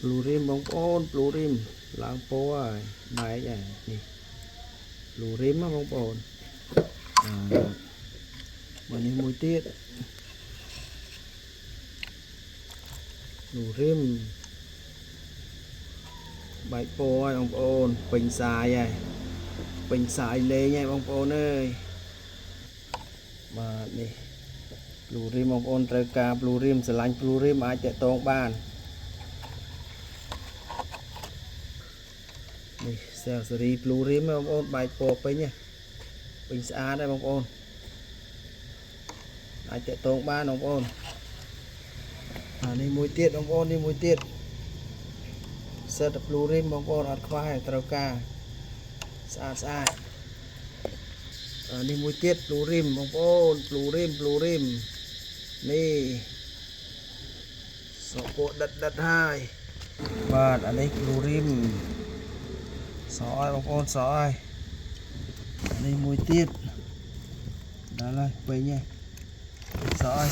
blue rim bóng ôn blue rim lang po rồi bài vậy nè blue rim á bóng ôn mà đi mùi tiết blue rim bài po rồi bóng ôn bình xài vậy bình xài lê nha bóng ôn ơi mà nè blue rim bóng ôn trời ca blue rim sẽ lanh blue rim ai chạy tông bànนี่เซลล์สรีบลูริมบางคนใบโปกไปเนี่ยเป็นสะอาดได้บางคนอาจจะตรงบ้านบางคนนี่มวยเตี้ยบางคนนี่มวยเตี้ยเซตบลูริมบางคนอัดควายตระกาสะอาดสะอาดนี่มวยเตี้ยบลูริมบางคนบลูริมนี่สองโปดัดให้บ้านอันนี้บลูริมsỏi bông ôn sỏi đây mùi tiết đó là quay nha sỏi